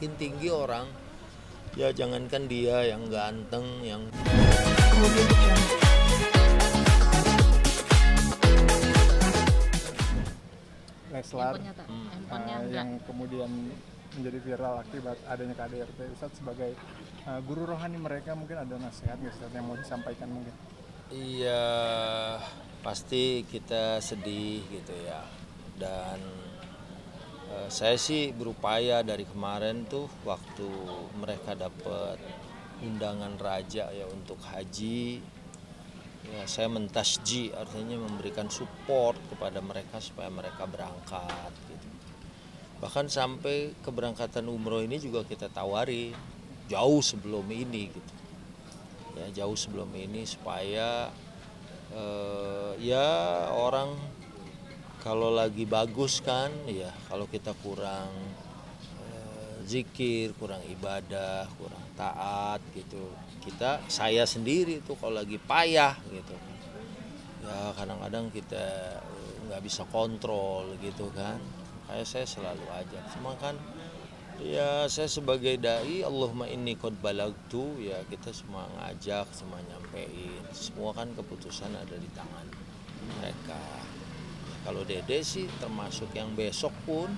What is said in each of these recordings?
semakin tinggi orang, ya jangankan dia yang ganteng, yang Leslar Handphonenya enggak. yang kemudian menjadi viral akibat adanya KDRT. Ustadz sebagai guru rohani mereka mungkin ada nasihat nggak Ustadz yang mau disampaikan mungkin? iya pasti kita sedih gitu ya. Dan saya sih berupaya dari kemarin tuh waktu mereka dapat undangan raja ya untuk haji, ya saya mentasji, artinya memberikan support kepada mereka supaya mereka berangkat gitu. Bahkan sampai keberangkatan umroh ini juga kita tawari jauh sebelum ini gitu. Ya jauh sebelum ini supaya ya orang kalau lagi bagus kan, ya kalau kita kurang zikir, kurang ibadah, kurang taat gitu. Saya sendiri tuh kalau lagi payah gitu, ya kadang-kadang kita nggak bisa kontrol gitu kan. Kayak saya selalu ajak, cuma kan ya saya sebagai dai, Allahumma inni qad balagtu, ya kita semua ngajak, semua nyampein, semua kan keputusan ada di tangan mereka. Kalau Dede sih termasuk yang besok pun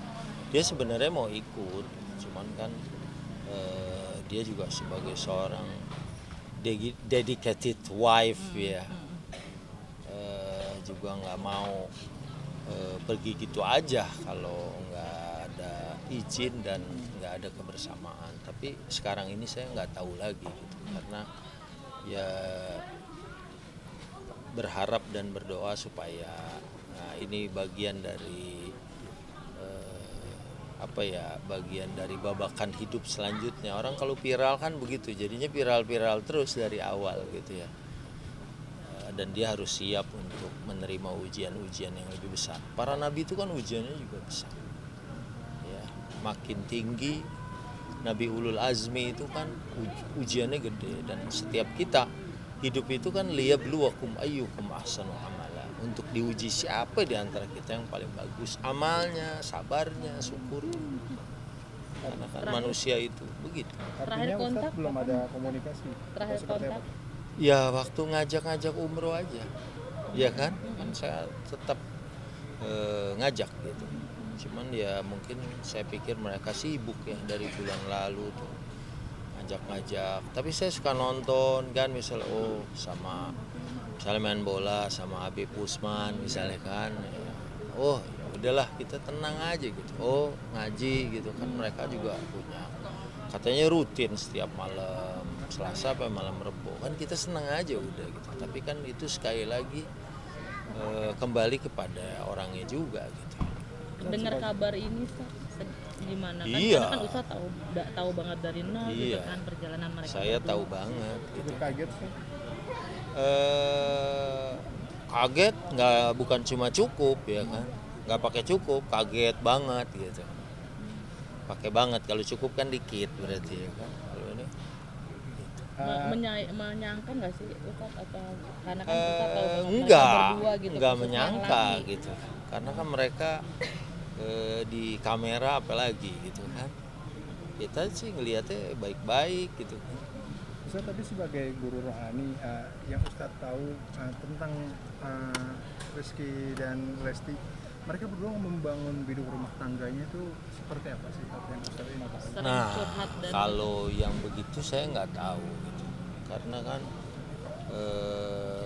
dia sebenarnya mau ikut, cuman kan dia juga sebagai seorang dedicated wife ya, juga nggak mau pergi gitu aja kalau nggak ada izin dan nggak ada kebersamaan. Tapi sekarang ini saya nggak tahu lagi gitu, karena ya berharap dan berdoa supaya ini bagian dari bagian dari babakan hidup selanjutnya. Orang kalau viral kan begitu, jadinya viral-viral terus dari awal gitu ya. Dan dia harus siap untuk menerima ujian-ujian yang lebih besar. Para nabi itu kan ujiannya juga besar. Ya, makin tinggi Nabi Ulul Azmi itu kan ujiannya gede, dan setiap kita hidup itu kan liyabluwakum ayyukum ahsanu amala. Untuk diuji siapa di antara kita yang paling bagus amalnya, sabarnya, syukurnya. Karena kan manusia itu begitu. Artinya Ustadz belum ada komunikasi. Terakhir kontak Ya waktu ngajak-ngajak umroh aja, ya kan saya tetap ngajak gitu. Cuman ya mungkin saya pikir mereka sibuk ya dari bulan lalu tuh ngajak-ngajak. Tapi saya suka nonton kan, misalnya misalnya main bola sama Habib Usman misalnya kan, ya udahlah kita tenang aja gitu. Ngaji gitu kan, mereka juga punya katanya rutin setiap malam Selasa sampai malam Rebo, kan kita senang aja udah gitu. Tapi kan itu sekali lagi kembali kepada orangnya juga gitu. dengar kabar ini gimana kan? Iya. Karena kan Ustadz tahu banget dari nol gitu kan perjalanan mereka. Saya berdua. tahu banget gitu. Kaget sih. Kaget bukan cuma cukup ya kan, nggak pakai cukup, kaget banget gitu. Pakai banget, kalau cukup kan dikit berarti ya kan. Kalau ini Menyangka nggak sih Ustadz, atau karena kan Ustadz tahu banget mereka enggak berdua gitu, enggak khususnya menyangka yang lagi. gitu, karena kan mereka di kamera apalagi gitu kan, kita sih ngelihatnya baik-baik gitu kan. Ustadz tadi sebagai guru rohani yang Ustadz tahu tentang Rizky dan Lesti, mereka berdua membangun hidup rumah tangganya itu seperti apa sih yang Ustadz ini tahu? Sering Nah curhat dan kalau yang begitu saya nggak tahu gitu, karena kan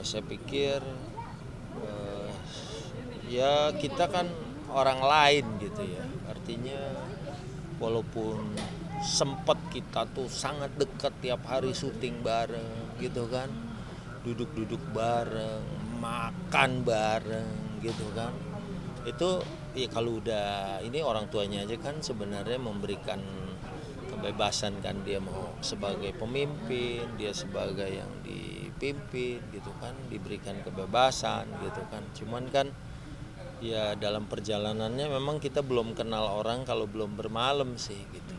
saya pikir ya kita kan orang lain gitu ya, artinya walaupun sempet kita tuh sangat dekat, tiap hari syuting bareng gitu kan, duduk-duduk bareng, makan bareng gitu kan, itu ya kalau udah ini orang tuanya aja kan sebenarnya memberikan kebebasan kan, dia mau sebagai pemimpin, dia sebagai yang dipimpin gitu kan, diberikan kebebasan gitu kan. Cuman kan ya dalam perjalanannya memang kita belum kenal orang kalau belum bermalam sih gitu.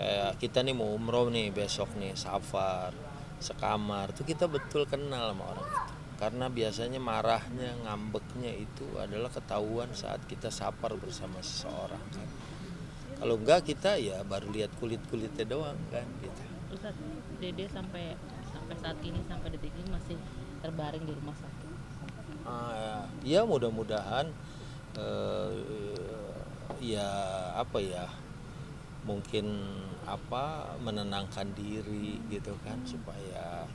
Kayak kita nih mau umroh nih besok nih, safar sekamar tuh kita betul kenal sama orang itu. Karena biasanya marahnya, ngambeknya itu adalah ketahuan saat kita safar bersama seseorang kan. Kalau enggak kita ya baru lihat kulit-kulitnya doang kan gitu. Ustaz, Dede sampai sampai saat ini, sampai detik ini masih terbaring di rumah sakit. Ya mudah-mudahan ya apa ya, mungkin menenangkan diri gitu kan, supaya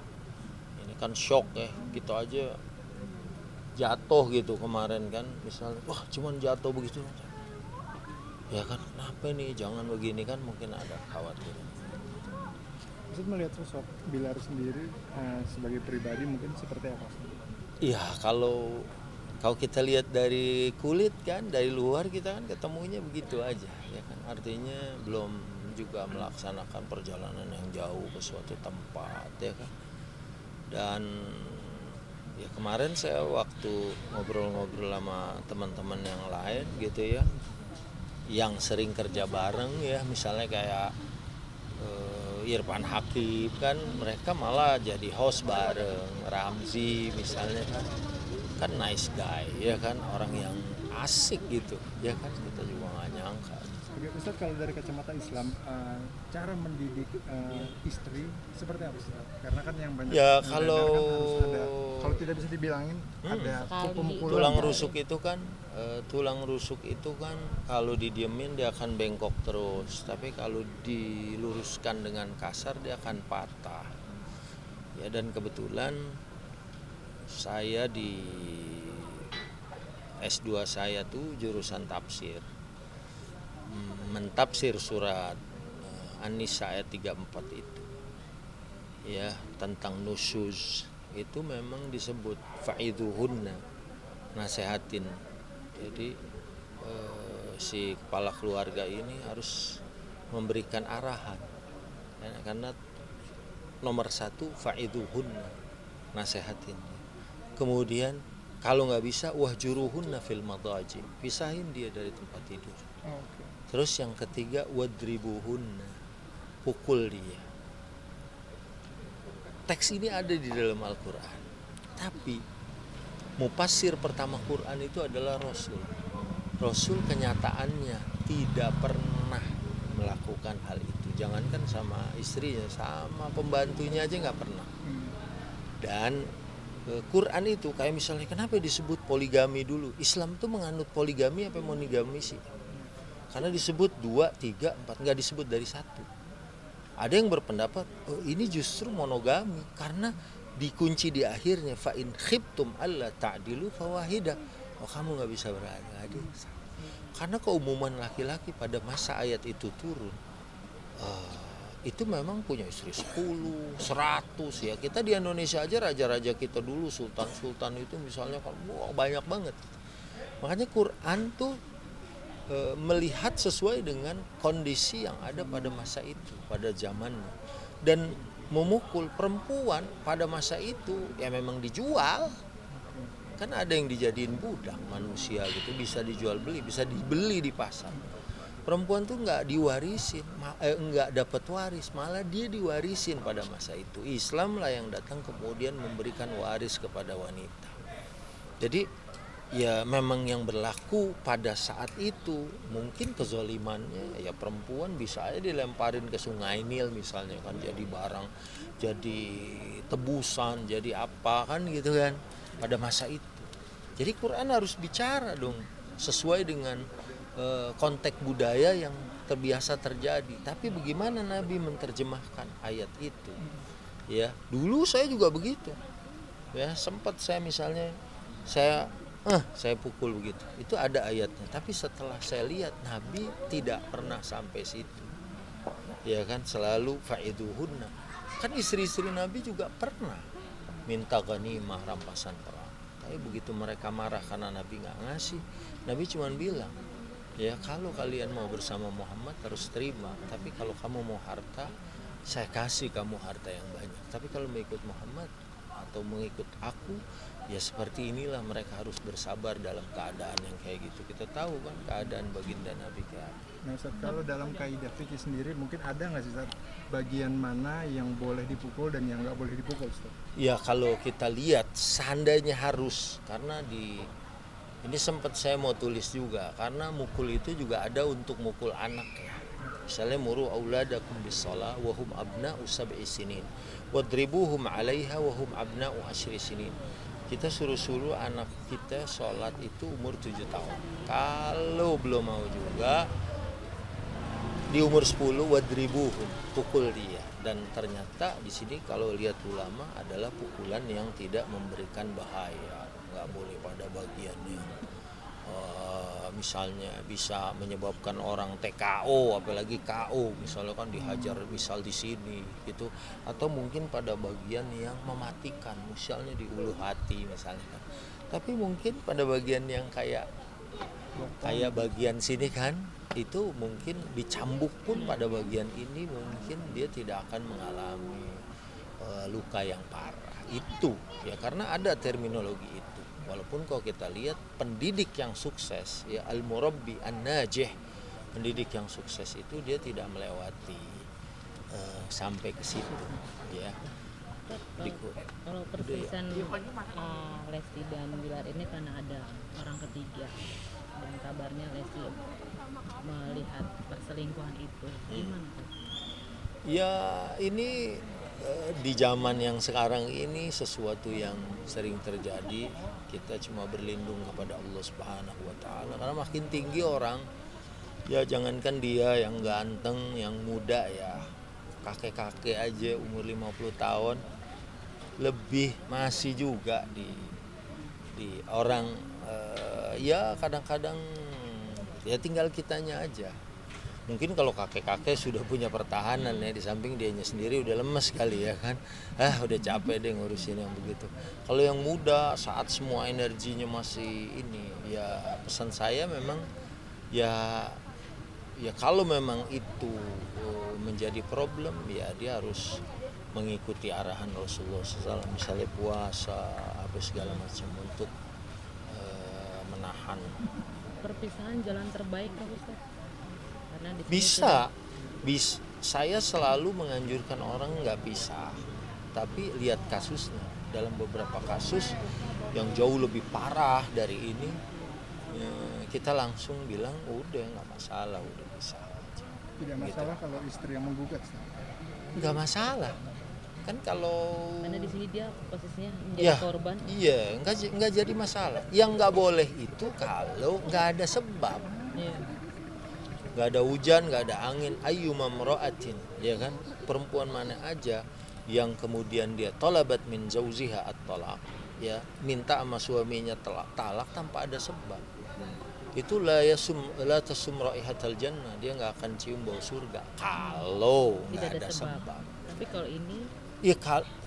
ini kan shock ya, gitu aja jatuh gitu kemarin kan, misalnya wah cuman jatuh begitu ya kan, kenapa nih, jangan begini kan, mungkin ada khawatir. Ustaz melihat sosok Bilar sendiri sebagai pribadi mungkin seperti apa? Ya kalau kita lihat dari kulit kan, dari luar kita kan ketemunya begitu aja ya kan, artinya belum juga melaksanakan perjalanan yang jauh ke suatu tempat ya kan. Dan ya kemarin saya waktu ngobrol-ngobrol sama teman-teman yang lain gitu ya, yang sering kerja bareng ya, misalnya kayak Irfan Hakim kan, mereka malah jadi host bareng, Ramzi misalnya kan nice guy ya kan, orang yang asik gitu ya kan, kita juga nggak nyangka. Oke, Ustaz, kalau dari kacamata Islam, cara mendidik istri seperti apa Ustaz? Karena kan yang banyak Ya mendengarkan kalau harus ada, kalau tidak bisa dibilangin ada pemukulan. tulang rusuk itu kan kalau didiemin dia akan bengkok terus, tapi kalau diluruskan dengan kasar dia akan patah. Ya, dan kebetulan saya di S2 saya tuh jurusan tafsir, mentafsir surat An-Nisa ayat 34 itu ya, tentang nusyuz itu memang disebut fa'idhuhunna, nasehatin. Jadi si kepala keluarga ini harus memberikan arahan ya, karena nomor satu fa'idhuhunna, nasehatin. Kemudian kalau nggak bisa wahjuruhunna fil madaji, pisahin dia dari tempat tidur. Okay. Terus yang ketiga wadribuhunna, pukul dia. Teks ini ada di dalam Al-Quran, tapi mufassir pertama Quran itu adalah Rasul. Rasul kenyataannya tidak pernah melakukan hal itu. Jangankan sama istrinya, sama pembantunya aja nggak pernah. Dan Quran itu kayak misalnya kenapa disebut poligami dulu? Islam tuh menganut poligami apa monogami sih? Karena disebut 2, 3, 4, nggak disebut dari 1. Ada yang berpendapat ini justru monogami karena dikunci di akhirnya fa in khiftum alla ta'dilu fawahidah. Kamu nggak bisa beradil. Karena keumuman laki-laki pada masa ayat itu turun itu memang punya istri 10, 100 ya. Kita di Indonesia aja raja-raja kita dulu, sultan-sultan itu misalnya banyak banget. Makanya Quran tuh melihat sesuai dengan kondisi yang ada pada masa itu, pada zamannya. Dan memukul perempuan pada masa itu ya memang dijual. Kan ada yang dijadiin budak manusia gitu, bisa dijual beli, bisa dibeli di pasar. Perempuan tuh nggak diwarisin, nggak dapat waris, malah dia diwarisin pada masa itu. Islam lah yang datang kemudian memberikan waris kepada wanita. Jadi ya memang yang berlaku pada saat itu mungkin kezalimannya ya, perempuan bisa aja dilemparin ke Sungai Nil misalnya kan, jadi barang, jadi tebusan, jadi apa kan gitu kan pada masa itu. Jadi Quran harus bicara dong sesuai dengan konteks budaya yang terbiasa terjadi. Tapi bagaimana Nabi menerjemahkan ayat itu? Ya, dulu saya juga begitu. Ya, sempat saya misalnya saya pukul begitu. Itu ada ayatnya. Tapi setelah saya lihat Nabi tidak pernah sampai situ. Ya kan, selalu fa'iduhunna. Kan istri-istri Nabi juga pernah minta ghanimah, rampasan perang. Tapi begitu mereka marah karena Nabi nggak ngasih, Nabi cuma bilang, ya kalau kalian mau bersama Muhammad harus terima. Tapi kalau kamu mau harta, saya kasih kamu harta yang banyak. Tapi kalau mengikut Muhammad atau mengikut aku, ya seperti inilah mereka harus bersabar dalam keadaan yang kayak gitu. Kita tahu kan keadaan baginda Nabi kayak apa. Nah Ustaz, kalau dalam kaidah fikih sendiri mungkin ada nggak sih Ustaz, bagian mana yang boleh dipukul dan yang nggak boleh dipukul Ustaz? Ya kalau kita lihat seandainya harus, karena ini sempat saya mau tulis juga, karena mukul itu juga ada untuk mukul anak ya. Misalnya muru auladakum bis-shalah wa hum abna'u sab'i sinin wadribuhum 'alaiha wa hum abna'u 10 sinin. Kita suruh anak kita sholat itu umur 7 tahun. Kalau belum mau juga di umur 10 wadribuhum, pukul dia. Dan ternyata di sini kalau lihat ulama adalah pukulan yang tidak memberikan bahaya, nggak boleh pada bagiannya. Misalnya bisa menyebabkan orang TKO, apalagi KO, misalnya kan dihajar misal di sini gitu, atau mungkin pada bagian yang mematikan, misalnya di ulu hati misalnya kan. Tapi mungkin pada bagian yang kayak bagian sini kan, itu mungkin dicambuk pun pada bagian ini mungkin dia tidak akan mengalami luka yang parah itu ya, karena ada terminologi itu. Walaupun kalau kita lihat pendidik yang sukses ya, al-murabbi an-najih, pendidik yang sukses itu dia tidak melewati sampai ke situ ya. Kalau perselisihan Lesti dan Bilar ini karena ada orang ketiga dan kabarnya Lesti melihat perselingkuhan itu, gimana tuh? Ya ini di zaman yang sekarang ini sesuatu yang sering terjadi. Kita cuma berlindung kepada Allah Subhanahu wa taala, karena makin tinggi orang ya, jangankan dia yang ganteng, yang muda ya, kakek-kakek aja umur 50 tahun lebih masih juga di orang ya kadang-kadang ya tinggal kitanya aja. Mungkin kalau kakek-kakek sudah punya pertahanan ya, di samping dianya sendiri udah lemes kali ya kan, udah capek deh ngurusin yang begitu. Kalau yang muda saat semua energinya masih ini ya, pesan saya memang ya kalau memang itu menjadi problem ya dia harus mengikuti arahan Rasulullah SAW, misalnya puasa apa segala macam untuk menahan. Perpisahan jalan terbaik kah Ustaz? Karena di sini Bisa, saya selalu menganjurkan orang nggak pisah, tapi lihat kasusnya. Dalam beberapa kasus yang jauh lebih parah dari ini, ya, kita langsung bilang udah nggak masalah, udah bisa. Tidak masalah kalau istri yang menggugat. Nggak masalah, kan kalau karena di sini dia posisinya menjadi korban. Iya, nggak jadi masalah. Yang nggak boleh itu kalau nggak ada sebab. Iya. Nggak ada hujan, nggak ada angin, ayyuma mra'atin, ya kan, perempuan mana aja yang kemudian dia talabat min zauziha at-talaq, ya, minta sama suaminya talak tanpa ada sebab, itu la tasum raihatal jannah, dia nggak akan cium bau surga kalau nggak ada sebab. Tapi kalau ini ya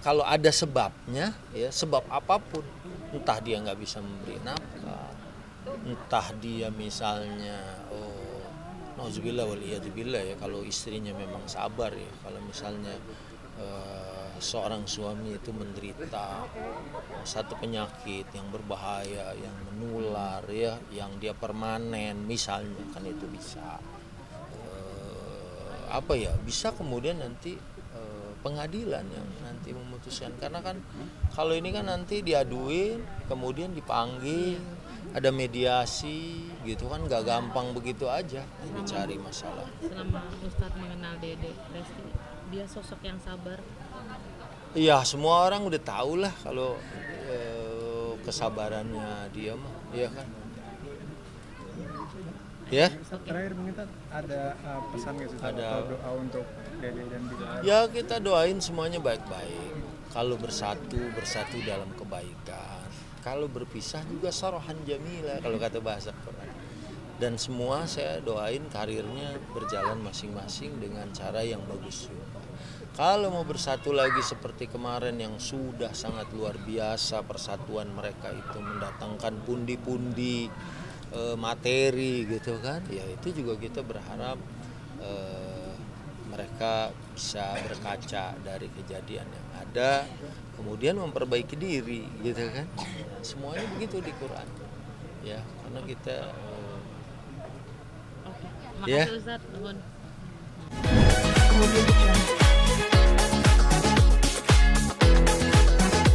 kalau ada sebabnya, ya sebab apapun, entah dia nggak bisa memberi nafkah, entah dia misalnya nauzubillah wal iyadzubillah ya, kalau istrinya memang sabar ya, kalau misalnya seorang suami itu menderita satu penyakit yang berbahaya, yang menular ya, yang dia permanen misalnya, kan itu bisa bisa kemudian nanti pengadilan yang nanti memutuskan, karena kan kalau ini kan nanti diaduin kemudian dipanggil, ada mediasi gitu kan, nggak gampang begitu aja dicari masalah. Selama Ustadz mengenal Dede Lesti, dia sosok yang sabar. Iya, semua orang udah tahu lah kalau kesabarannya dia mah, iya kan. Ya. Terakhir mungkin ada pesan nggak sih atau doa untuk Dede dan Bilar? Ya kita doain semuanya baik-baik. Kalau bersatu dalam kebaikan. Kalau berpisah juga sarohan jamila kalau kata bahasa Quran. Dan semua saya doain karirnya berjalan masing-masing dengan cara yang bagus juga. Kalau mau bersatu lagi seperti kemarin yang sudah sangat luar biasa persatuan mereka itu, mendatangkan pundi-pundi materi gitu kan, ya itu juga kita berharap mereka bisa berkaca dari kejadian yang ada, kemudian memperbaiki diri gitu kan. Semuanya begitu di Quran ya, karena kita Makasih Ustadz, nuhun. Kemudian